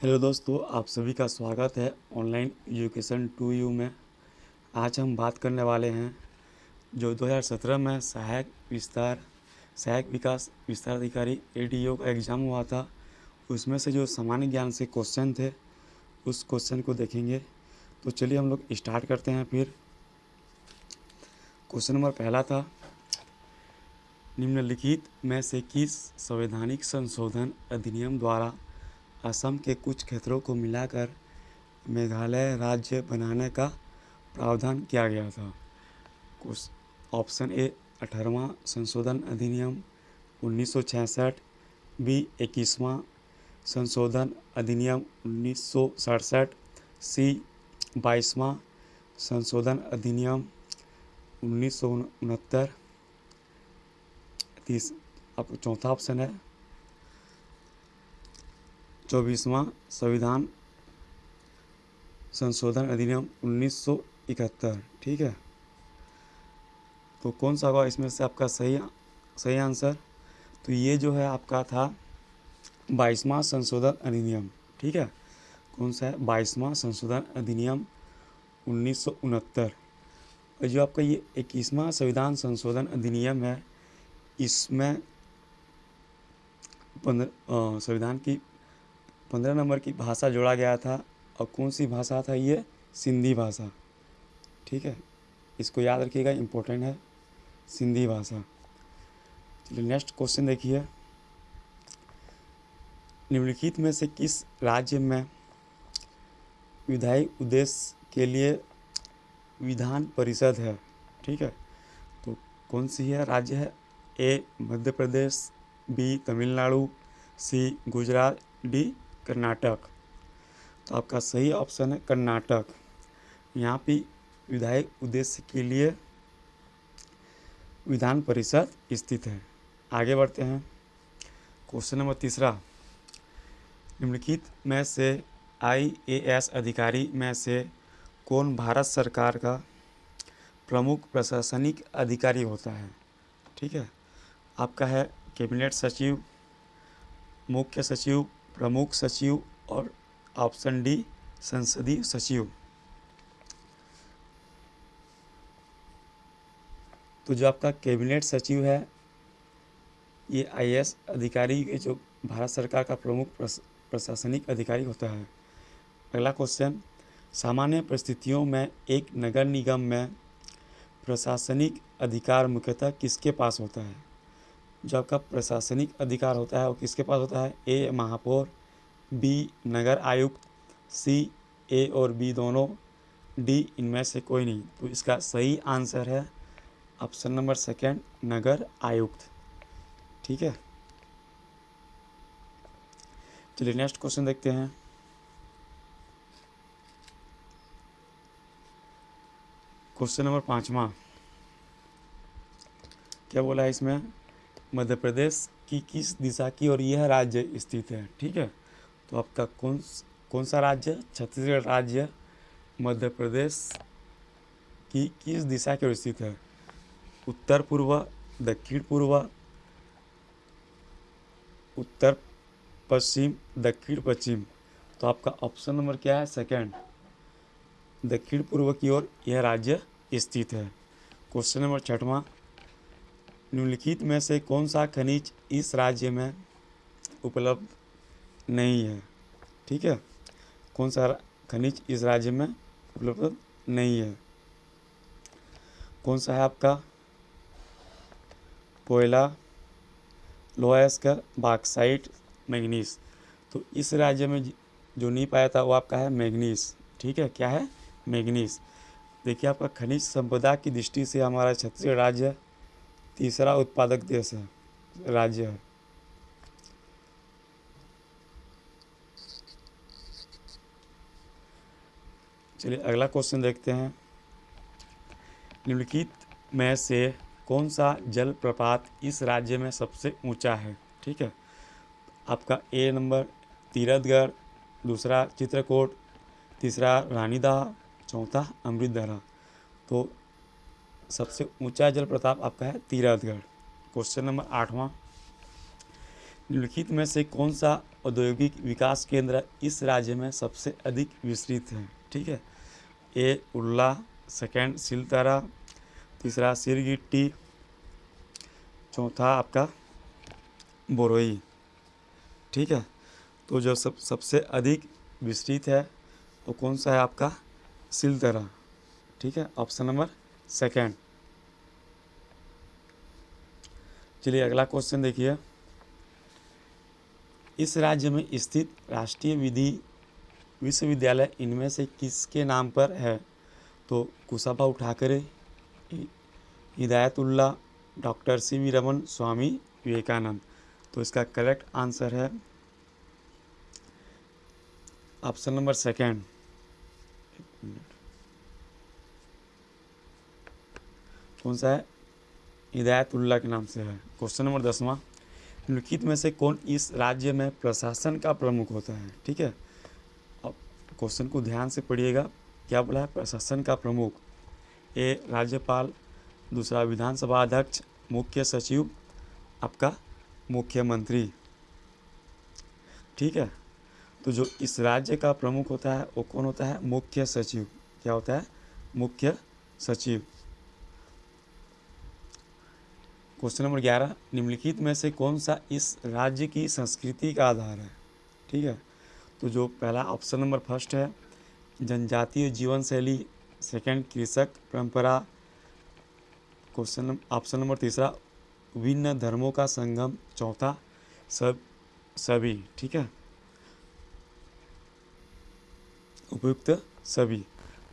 Hello दोस्तों, आप सभी का स्वागत है ऑनलाइन एजुकेशन टू यू में। आज हम बात करने वाले हैं जो 2017 में सहायक विकास विस्तार अधिकारी एडीओ का एग्ज़ाम हुआ था। उसमें से जो सामान्य ज्ञान से क्वेश्चन थे उस क्वेश्चन को देखेंगे। तो चलिए हम लोग स्टार्ट करते हैं। फिर क्वेश्चन नंबर पहला था, निम्नलिखित में से किस संवैधानिक संशोधन अधिनियम द्वारा असम के कुछ क्षेत्रों को मिलाकर मेघालय राज्य बनाने का प्रावधान किया गया था? ऑप्शन ए 18वां संशोधन अधिनियम 1966, बी 21वां संशोधन अधिनियम 1967, सी 22वां संशोधन अधिनियम 1969। आपको चौथा ऑप्शन है 24वां संविधान संशोधन अधिनियम 1971। ठीक है, तो कौन सा होगा इसमें से आपका सही आंसर? तो ये जो है आपका था 22वां संशोधन अधिनियम। ठीक है, कौन सा है? 22वां संशोधन अधिनियम 1969। और जो आपका ये 21वां संविधान संशोधन अधिनियम है, इसमें संविधान की 15 नंबर की भाषा जोड़ा गया था। और कौन सी भाषा था ये? सिंधी भाषा। ठीक है, इसको याद रखिएगा, इम्पोर्टेंट है सिंधी भाषा। चलिए नेक्स्ट क्वेश्चन देखिए, निम्नलिखित में से किस राज्य में विधायी उद्देश्य के लिए विधान परिषद है? ठीक है, तो कौन सी है राज्य है? ए मध्य प्रदेश, बी तमिलनाडु, सी गुजरात, डी कर्नाटक। तो आपका सही ऑप्शन है कर्नाटक। यहाँ पे विधायी उद्देश्य के लिए विधान परिषद स्थित है। आगे बढ़ते हैं, क्वेश्चन नंबर तीसरा, निम्नलिखित में से आईएएस अधिकारी में से कौन भारत सरकार का प्रमुख प्रशासनिक अधिकारी होता है? ठीक है, आपका है कैबिनेट सचिव, मुख्य सचिव, प्रमुख सचिव और ऑप्शन डी संसदीय सचिव। तो जो आपका कैबिनेट सचिव है, ये आईएएस अधिकारी के जो भारत सरकार का प्रमुख प्रशासनिक अधिकारी होता है। अगला क्वेश्चन, सामान्य परिस्थितियों में एक नगर निगम में प्रशासनिक अधिकार मुख्यतः किसके पास होता है? जो आपका प्रशासनिक अधिकार होता है वो किसके पास होता है? ए महापौर, बी नगर आयुक्त, सी ए और बी दोनों, डी इनमें से कोई नहीं। तो इसका सही आंसर है ऑप्शन नंबर सेकेंड, नगर आयुक्त। ठीक है, चलिए नेक्स्ट क्वेश्चन देखते हैं। क्वेश्चन नंबर 5वां, क्या बोला है इसमें? मध्य प्रदेश की किस दिशा की और यह राज्य स्थित है? ठीक है, तो आपका कौन सा राज्य? छत्तीसगढ़ राज्य मध्य प्रदेश की किस दिशा की ओर स्थित है? उत्तर पूर्व, दक्षिण पूर्व, उत्तर पश्चिम, दक्षिण पश्चिम। तो आपका ऑप्शन नंबर क्या है? सेकंड, दक्षिण पूर्व की ओर यह राज्य स्थित है। क्वेश्चन नंबर 6वां, निम्नलिखित में से कौन सा खनिज इस राज्य में उपलब्ध नहीं है? ठीक है, कौन सा खनिज इस राज्य में उपलब्ध नहीं है? कौन सा है आपका? कोयला, लोहा इसका, बॉक्साइट, मैग्नीज। तो इस राज्य में जो नहीं पाया था वो आपका है मैग्नीज। ठीक है, क्या है? मैग्नीज। देखिए, आपका खनिज संपदा की दृष्टि से हमारा छत्तीसगढ़ राज्य तीसरा उत्पादक देश है, राज्य है। चलिए अगला क्वेश्चन देखते हैं, निम्नलिखित में से कौन सा जलप्रपात इस राज्य में सबसे ऊंचा है? ठीक है, आपका ए नंबर तीरथगढ़, दूसरा चित्रकूट, तीसरा रानीदाह, चौथा अमृतधारा। तो सबसे ऊंचा जलप्रपात आपका है तीरथगढ़। क्वेश्चन नंबर 8वां, निम्नलिखित में से कौन सा औद्योगिक विकास केंद्र इस राज्य में सबसे अधिक विस्तृत है? ठीक है, ए उल्ला, सेकंड सिलतारा, तीसरा सिरगिट्टी, चौथा आपका बोरोई। ठीक है, तो जो सबसे अधिक विस्तृत है वो कौन सा है? आपका सिलतारा। ठीक है, ऑप्शन नंबर सेकंड। चलिए अगला क्वेश्चन देखिए, इस राज्य में स्थित राष्ट्रीय विधि विश्वविद्यालय इनमें से किसके नाम पर है? तो कुशाभाऊ ठाकरे, हिदायतुल्ला, डॉक्टर सी.वी. रमन, स्वामी विवेकानंद। तो इसका करेक्ट आंसर है ऑप्शन नंबर सेकंड। कौन सा है? हिदायतुल्ला के नाम से है। क्वेश्चन नंबर 10वां, निम्नलिखित में से कौन इस राज्य में प्रशासन का प्रमुख होता है? ठीक है, अब क्वेश्चन को ध्यान से पढ़िएगा। क्या बोला है? प्रशासन का प्रमुख। ए राज्यपाल, दूसरा विधानसभा अध्यक्ष, मुख्य सचिव, आपका मुख्यमंत्री। ठीक है, तो जो इस राज्य का प्रमुख होता है वो कौन होता है? मुख्य सचिव। क्या होता है? मुख्य सचिव। क्वेश्चन नंबर 11, निम्नलिखित में से कौन सा इस राज्य की संस्कृति का आधार है? ठीक है, तो जो पहला ऑप्शन नंबर फर्स्ट है जनजातीय जीवन शैली, सेकंड कृषक परंपरा, क्वेश्चन ऑप्शन नंबर तीसरा विभिन्न धर्मों का संगम, चौथा सभी। ठीक है, उपयुक्त सभी।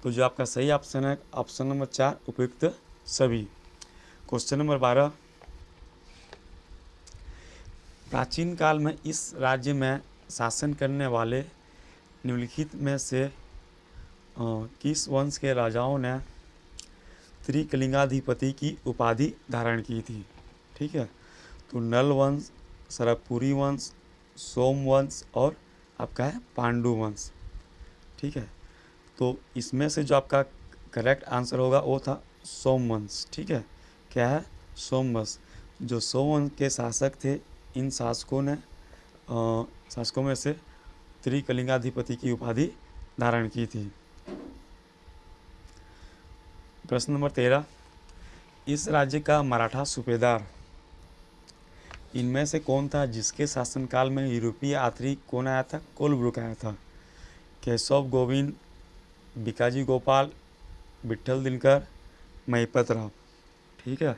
तो जो आपका सही ऑप्शन है ऑप्शन नंबर 4, उपयुक्त सभी। क्वेश्चन नंबर 12, प्राचीन काल में इस राज्य में शासन करने वाले निम्नलिखित में से किस वंश के राजाओं ने त्रिकलिंगाधिपति की उपाधि धारण की थी? ठीक है, तो नल वंश, सरकपुरी वंश, सोम वंश और आपका है पांडु वंश। ठीक है, तो इसमें से जो आपका करेक्ट आंसर होगा वो था सोम वंश। ठीक है, क्या है? सोम वंश। जो सोम वंश के शासक थे, इन शासकों में से त्रिकलिंगाधिपति की उपाधि धारण की थी। प्रश्न नंबर 13, इस राज्य का मराठा सूबेदार इनमें से कौन था जिसके शासनकाल में यूरोपीय यात्री कौन आया था? कोलब्रुक आया था। केशव गोविंद, बिकाजी गोपाल, विट्ठल दिनकर, महिपत राव। ठीक है,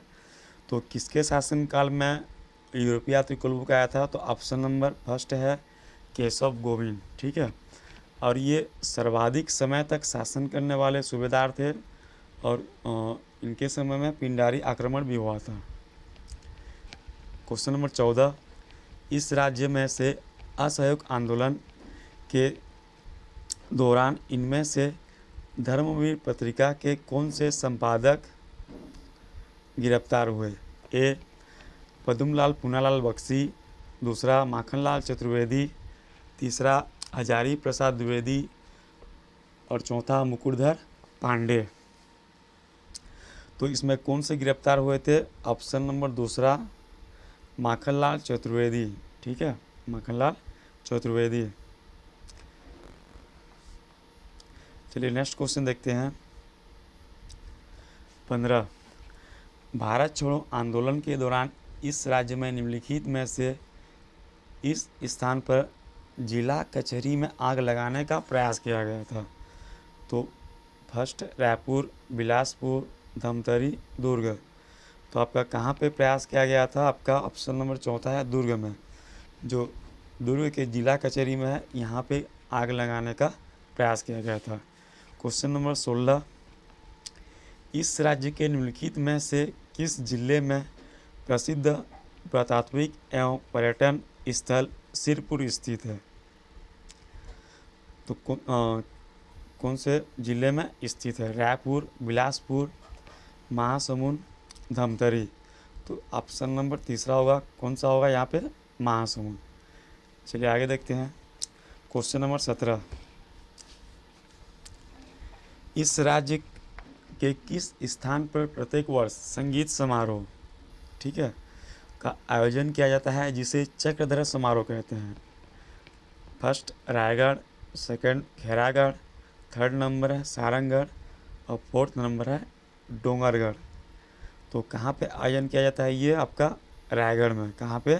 तो किसके शासनकाल में यूरोपीय यात्री कोलब्रुक आया था? तो ऑप्शन नंबर फर्स्ट है केशव गोविंद। ठीक है, और ये सर्वाधिक समय तक शासन करने वाले सूबेदार थे और इनके समय में पिंडारी आक्रमण भी हुआ था। क्वेश्चन नंबर 14, इस राज्य में से असहयोग आंदोलन के दौरान इनमें से धर्मवीर पत्रिका के कौन से संपादक गिरफ्तार हुए? ए पद्मलाल पूनालाल बख्शी, दूसरा माखनलाल चतुर्वेदी, तीसरा हजारी प्रसाद द्विवेदी और चौथा मुकुटधर पांडे। तो इसमें कौन से गिरफ्तार हुए थे? ऑप्शन नंबर दूसरा माखनलाल चतुर्वेदी। ठीक है, माखनलाल चतुर्वेदी। चलिए नेक्स्ट क्वेश्चन देखते हैं। 15, भारत छोड़ो आंदोलन के दौरान इस राज्य में निम्नलिखित में से इस स्थान पर जिला कचहरी में आग लगाने का प्रयास किया गया था? तो फर्स्ट रायपुर, बिलासपुर, धमतरी, दुर्ग। तो आपका कहाँ पे प्रयास किया गया था? आपका ऑप्शन नंबर चौथा है दुर्ग में। जो दुर्ग के जिला कचहरी में है, यहाँ पे आग लगाने का प्रयास किया गया था। क्वेश्चन नंबर 16, इस राज्य के निम्नलिखित में से किस जिले में प्रसिद्ध पुरातात्विक एवं पर्यटन स्थल सिरपुर स्थित है? तो कौन से जिले में स्थित है? रायपुर, बिलासपुर, महासमुंद, धमतरी। तो ऑप्शन नंबर तीसरा होगा, कौन सा होगा यहाँ पे? महासमुंद। चलिए आगे देखते हैं। क्वेश्चन नंबर 17, इस राज्य के किस स्थान पर प्रत्येक वर्ष संगीत समारोह, ठीक है, का आयोजन किया जाता है जिसे चक्रधर समारोह कहते हैं? First Raigarh, second Khairagarh, third number है सारंगगढ़ और फोर्थ नंबर है डोंगरगढ़। तो कहाँ पे आयोजन किया जाता है? ये आपका रायगढ़ में। कहाँ पे?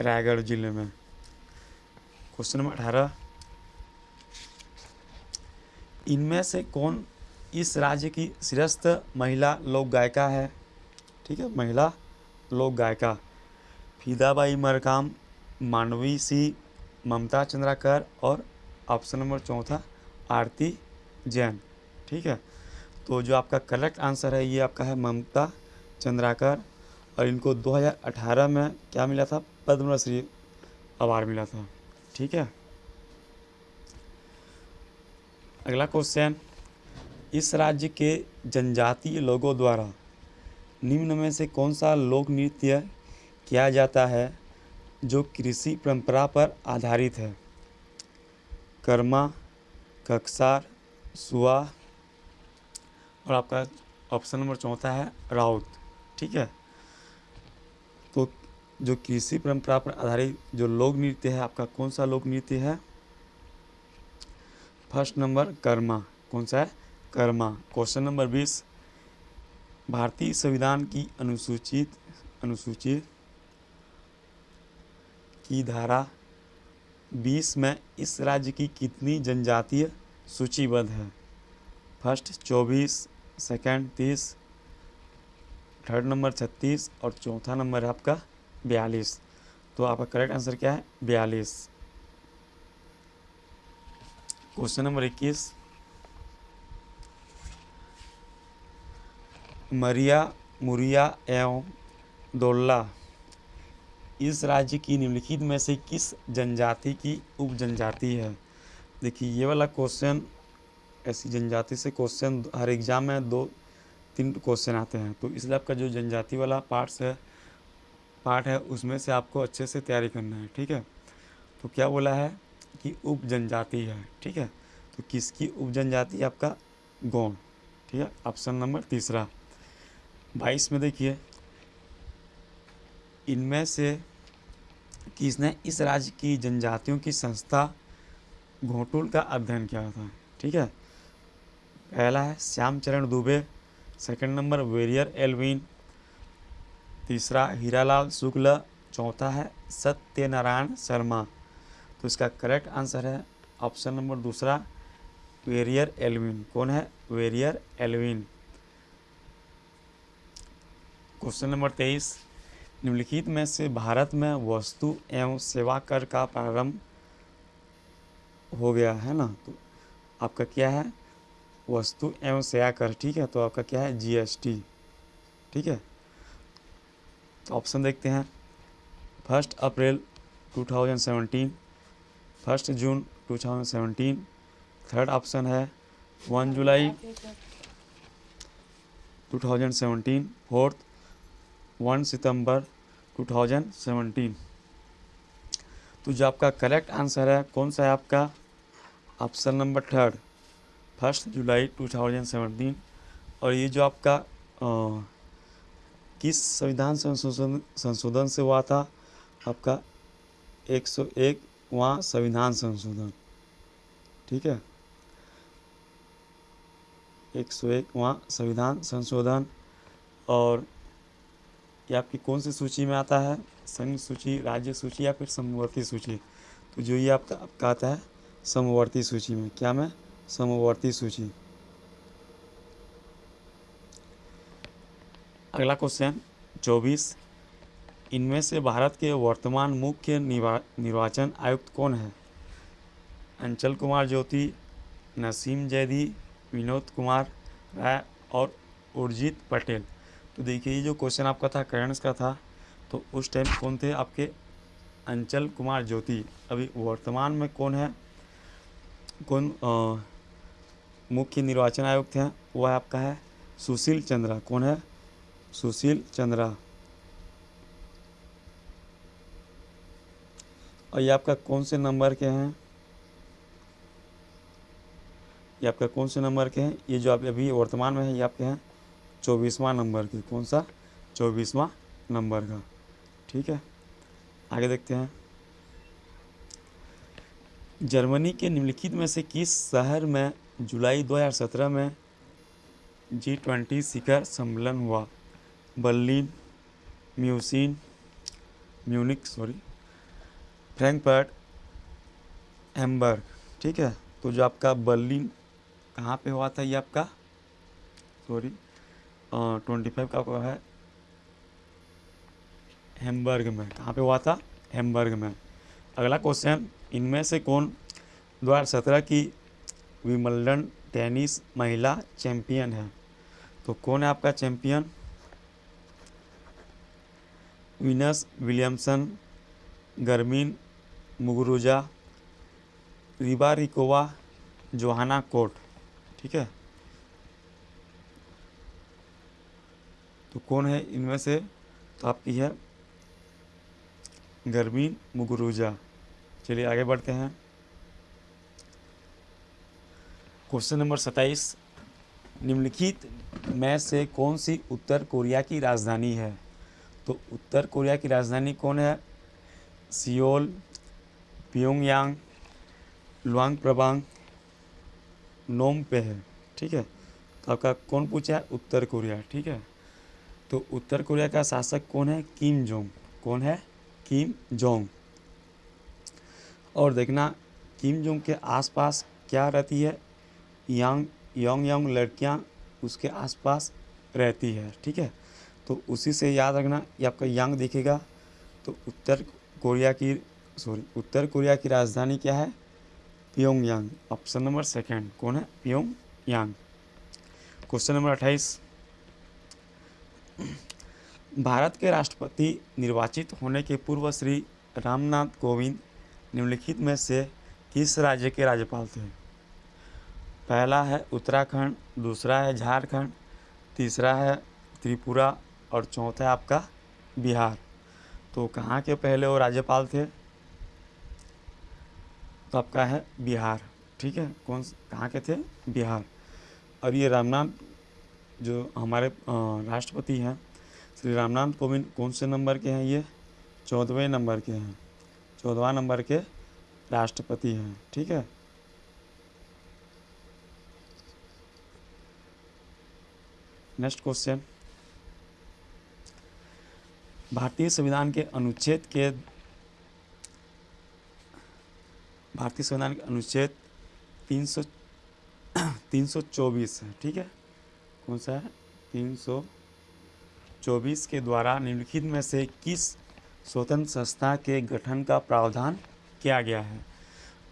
रायगढ़ जिले में। क्वेश्चन नंबर 18, इनमें से कौन इस राज्य की श्रेष्ठ महिला लोक गायिका है? ठीक है, महिला लोक गायिका। फीदाबाई मरकाम, मांडवी सिंह, ममता चंद्राकर और ऑप्शन नंबर चौथा आरती जैन। ठीक है, तो जो आपका करेक्ट आंसर है ये आपका है ममता चंद्राकर, और इनको 2018 में क्या मिला था? पद्मश्री अवार्ड मिला था। ठीक है, अगला क्वेश्चन, इस राज्य के जनजातीय लोगों द्वारा निम्न में से कौन सा लोक नृत्य किया जाता है जो कृषि परंपरा पर आधारित है? कर्मा, ककसार, सुआ और आपका ऑप्शन नंबर चौथा है राउत। ठीक है, तो जो कृषि परंपरा पर आधारित जो लोक नृत्य है आपका कौन सा लोक नृत्य है? First number Karma. कौन सा है? कर्मा। क्वेश्चन नंबर 20, भारतीय संविधान की अनुसूचित की धारा 20 में इस राज्य की कितनी जनजातीय सूचीबद्ध है? फर्स्ट 24, सेकंड 30, थर्ड नंबर 36 और चौथा नंबर है आपका 42। तो आपका करेक्ट आंसर क्या है? 42। क्वेश्चन नंबर 21, मरिया, मुरिया एवं दोल्ला इस राज्य की निम्नलिखित में से किस जनजाति की उप जनजाति है? देखिए ये वाला क्वेश्चन, ऐसी जनजाति से क्वेश्चन हर एग्जाम में 2-3 क्वेश्चन आते हैं, तो इसलिए आपका जो जनजाति वाला पार्ट है उसमें से आपको अच्छे से तैयारी करना है। ठीक है, तो क्या बोला है कि उप जनजाति है। ठीक है, तो किसकी उप जनजाति? आपका गौंड। ठीक है, ऑप्शन नंबर तीसरा। 22 में देखिए, इनमें से किसने इस राज्य की जनजातियों की संस्था घोटुल का अध्ययन किया था? ठीक है, पहला है Shyamcharan Dubey, second number Verrier Elwin, तीसरा हीरालाल शुक्ल, चौथा है सत्यनारायण शर्मा। तो इसका करेक्ट आंसर है ऑप्शन नंबर दूसरा वेरियर एल्विन। कौन है? Verrier Elwin. क्वेश्चन नंबर 23, निम्नलिखित में से भारत में वस्तु एवं सेवा कर का प्रारंभ हो गया है ना? तो आपका क्या है? वस्तु एवं सेवा कर। ठीक है, तो आपका क्या है? जीएसटी। ठीक है, तो ऑप्शन देखते हैं। 1 अप्रैल 2017, 1 जून 2017, थर्ड ऑप्शन है 1 जुलाई 2017, फोर्थ 1 सितंबर 2017। तो जो आपका करेक्ट आंसर है कौन सा है? आपका ऑप्शन नंबर थर्ड 1 जुलाई 2017। और ये जो आपका किस संविधान संशोधन से हुआ था? आपका 101वां संविधान संशोधन। ठीक है, 101वां संविधान संशोधन। और ये आपकी कौन सी सूची में आता है? संघ सूची, राज्य सूची या फिर समवर्ती सूची? तो जो ये आपका आता है समवर्ती सूची में। क्या में? समवर्ती सूची। अगला क्वेश्चन 24, इनमें से भारत के वर्तमान मुख्य निर्वाचन आयुक्त कौन है? अंचल कुमार ज्योति, नसीम जैदी, विनोद कुमार राय और उर्जित पटेल। तो देखिए ये जो क्वेश्चन आपका था करंट्स का था, तो उस टाइम कौन थे आपके? अंचल कुमार ज्योति। अभी वर्तमान में कौन है? कौन मुख्य निर्वाचन आयुक्त हैं? वह आपका है सुशील चंद्रा। कौन है? सुशील चंद्रा। और ये आपका कौन से नंबर के हैं? ये आपका कौन से नंबर के हैं? ये जो आप अभी वर्तमान में है ये आपके हैं 24वां नंबर के। कौन सा? 24वां नंबर का। ठीक है, आगे देखते हैं। जर्मनी के निम्नलिखित में से किस शहर में जुलाई 2017 में G20 शिखर सम्मेलन हुआ? Berlin, Munich Frankfurt, Hamburg. ठीक है, तो जो आपका बर्लिन कहाँ पे हुआ था, ये आपका 25 का आपका है हैम्बर्ग में। कहाँ पे हुआ था? हैम्बर्ग में। अगला क्वेश्चन, इनमें से कौन 2017 की विंबलडन टेनिस महिला चैंपियन है? तो कौन है आपका champion? Venus Williamson, Garbine Muguruza, Rybarikova, Johanna कोट। ठीक है, तो कौन है इनमें से? तो आपकी है गर्मिन मुगुरुजा। चलिए आगे बढ़ते हैं। क्वेश्चन नंबर 27, निम्नलिखित में से कौन सी उत्तर कोरिया की राजधानी है? तो उत्तर कोरिया की राजधानी कौन है? सियोल, प्योंगयांग, लुआंग प्रबांग, नोमपे है। ठीक है, तो आपका कौन पूछा है? उत्तर कोरिया। ठीक है, तो उत्तर कोरिया का शासक कौन है? Kim Jong. कौन है? Kim Jong. और देखना, किम जोंग के आसपास क्या रहती है? यंग लड़कियां उसके आसपास रहती है। ठीक है, तो उसी से याद रखना, ये आपका यंग दिखेगा। तो उत्तर कोरिया की राजधानी क्या है? प्योंगयांग। ऑप्शन नंबर सेकंड कौन है? प्योंगयांग। क्वेश्चन नंबर 28, भारत के राष्ट्रपति निर्वाचित होने के पूर्व श्री रामनाथ कोविंद निम्नलिखित में से किस राज्य के राज्यपाल थे? पहला है उत्तराखंड, दूसरा है झारखंड, तीसरा है त्रिपुरा और चौथा है आपका बिहार। तो कहाँ के पहले वो राज्यपाल थे? तो आपका है बिहार। ठीक है, कहाँ के थे? बिहार। और ये रामनाथ जो हमारे राष्ट्रपति हैं श्री रामनाथ कोविंद कौन से नंबर के हैं? ये 14वें नंबर के हैं, 14वां नंबर के राष्ट्रपति हैं। ठीक है, नेक्स्ट क्वेश्चन, भारतीय संविधान के अनुच्छेद 324 है। ठीक है, कौन सा है? 324 के द्वारा निम्नलिखित में से किस स्वतंत्र संस्था के गठन का प्रावधान किया गया है?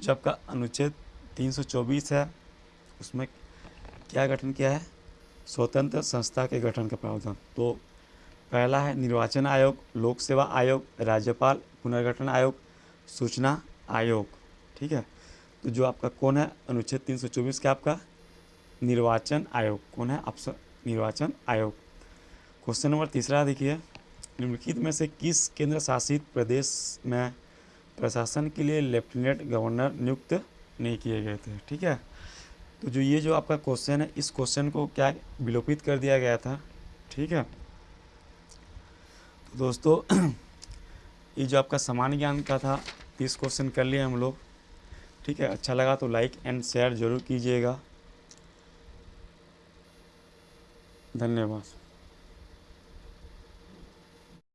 जो आपका अनुच्छेद 324 है उसमें क्या गठन किया है? स्वतंत्र संस्था के गठन का प्रावधान। तो पहला है निर्वाचन आयोग, लोक सेवा आयोग, राज्यपाल पुनर्गठन आयोग, सूचना आयोग। ठीक है, तो जो आपका कौन है अनुच्छेद 324 का? आपका निर्वाचन आयोग। कौन है? ऑप्शन निर्वाचन आयोग। क्वेश्चन नंबर तीसरा देखिए, निम्नलिखित में से किस केंद्र शासित प्रदेश में प्रशासन के लिए लेफ्टिनेंट गवर्नर नियुक्त नहीं किए गए थे? ठीक है, तो जो आपका क्वेश्चन है, इस क्वेश्चन को क्या विलोपित कर दिया गया था। ठीक है, तो दोस्तों ये जो आपका सामान्य ज्ञान का था 30 क्वेश्चन कर लिए हम लोग। ठीक है, अच्छा लगा तो लाइक एंड शेयर जरूर कीजिएगा। धन्यवाद।